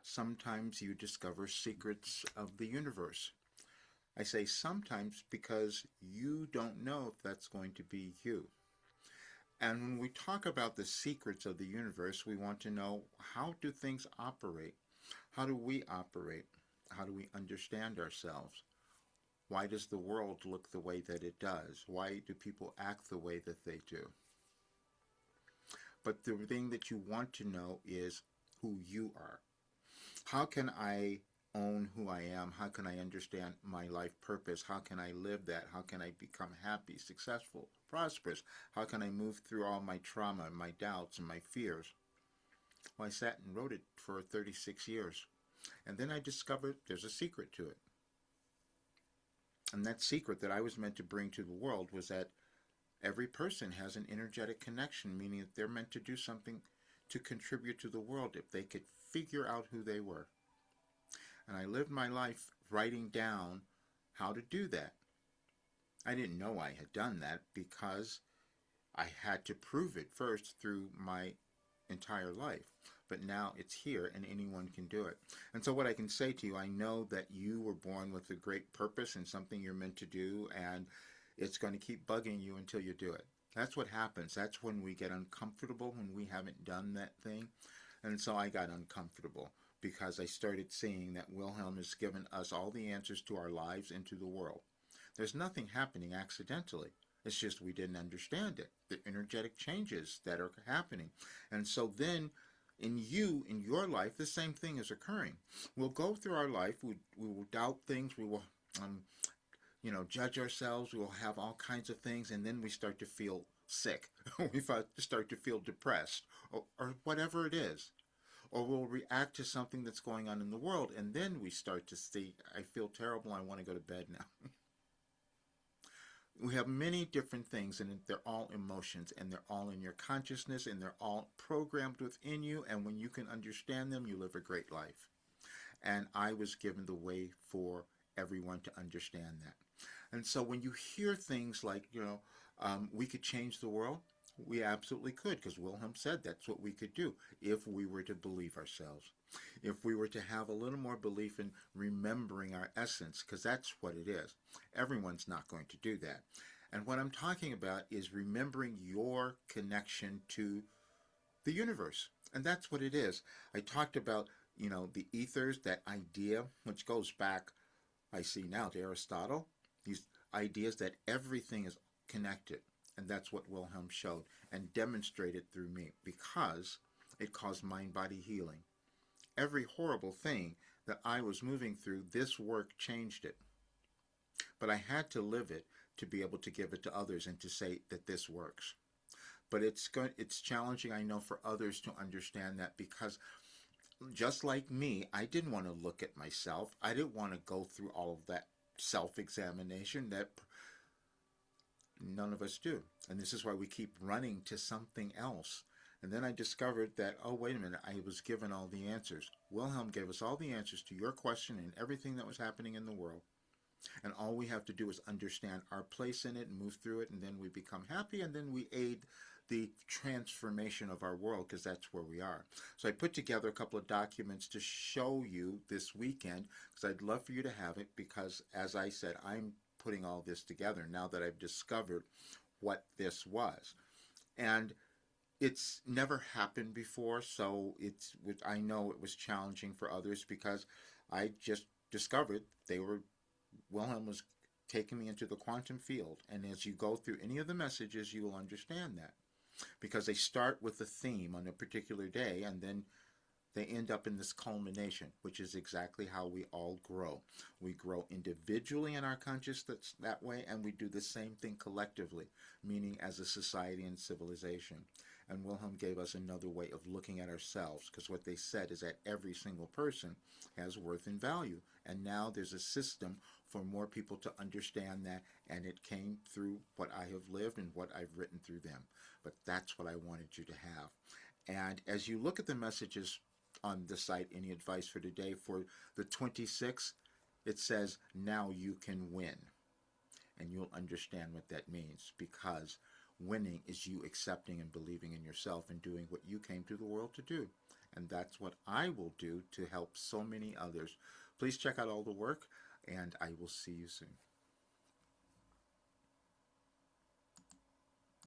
Sometimes you discover secrets of the universe. I say sometimes because you don't know if that's going to be you. And when we talk about the secrets of the universe, we want to know, how do things operate? How do we operate? How do we understand ourselves? Why does the world look the way that it does? Why do people act the way that they do? But the thing that you want to know is who you are. How can I own who I am? How can I understand my life purpose? How can I live that? How can I become happy, successful, prosperous? How can I move through all my trauma, my doubts, and my fears? Well, I sat and wrote it for 36 years. And then I discovered there's a secret to it. And that secret that I was meant to bring to the world was that every person has an energetic connection, meaning that they're meant to do something to contribute to the world if they could figure out who they were. And I lived my life writing down how to do that. I didn't know I had done that because I had to prove it first through my entire life. But now it's here and anyone can do it. And so what I can say to you, I know that you were born with a great purpose and something you're meant to do, and it's going to keep bugging you until you do it. That's what happens. That's when we get uncomfortable, when we haven't done that thing. And so I got uncomfortable because I started seeing that Wilhelm has given us all the answers to our lives and to the world. There's nothing happening accidentally. It's just we didn't understand it, the energetic changes that are happening. And so then in your life, the same thing is occurring. We'll go through our life, we will doubt things, we will judge ourselves, we will have all kinds of things, and then we start to feel sick. We start to feel depressed, or whatever it is. Or we'll react to something that's going on in the world, and then we start to see, I feel terrible, I want to go to bed now. We have many different things, and they're all emotions, and they're all in your consciousness, and they're all programmed within you, and when you can understand them, you live a great life. And I was given the way for everyone to understand that. And so when you hear things like, we could change the world, we absolutely could, because Wilhelm said that's what we could do if we were to believe ourselves. If we were to have a little more belief in remembering our essence, because that's what it is. Everyone's not going to do that. And what I'm talking about is remembering your connection to the universe. And that's what it is. I talked about, the ethers, that idea, which goes back, I see now, to Aristotle. These ideas that everything is connected. And that's what Wilhelm showed and demonstrated through me, because it caused mind-body healing. Every horrible thing that I was moving through, this work changed it. But I had to live it to be able to give it to others and to say that this works. But it's challenging, I know, for others to understand that, because just like me, I didn't want to look at myself. I didn't want to go through all of that self-examination that none of us do. And this is why we keep running to something else. And then I discovered that, oh, wait a minute, I was given all the answers. Wilhelm gave us all the answers to your question and everything that was happening in the world. And all we have to do is understand our place in it and move through it, and then we become happy, and then we aid the transformation of our world, because that's where we are. So I put together a couple of documents to show you this weekend, because I'd love for you to have it, because as I said, I'm putting all this together now that I've discovered what this was. And it's never happened before, so I know it was challenging for others, because I just discovered Wilhelm was taking me into the quantum field. And as you go through any of the messages, you will understand that, because they start with a theme on a particular day, and then they end up in this culmination, which is exactly how we all grow. We grow individually in our consciousness that way, and we do the same thing collectively, meaning as a society and civilization. And Wilhelm gave us another way of looking at ourselves, because what they said is that every single person has worth and value. And now there's a system for more people to understand that, and it came through what I have lived and what I've written through them. But that's what I wanted you to have. And as you look at the messages on the site, Any Advice for Today, for the 26th, it says, now you can win. And you'll understand what that means, because winning is you accepting and believing in yourself and doing what you came to the world to do. And that's what I will do to help so many others. Please check out all the work, and I will see you soon.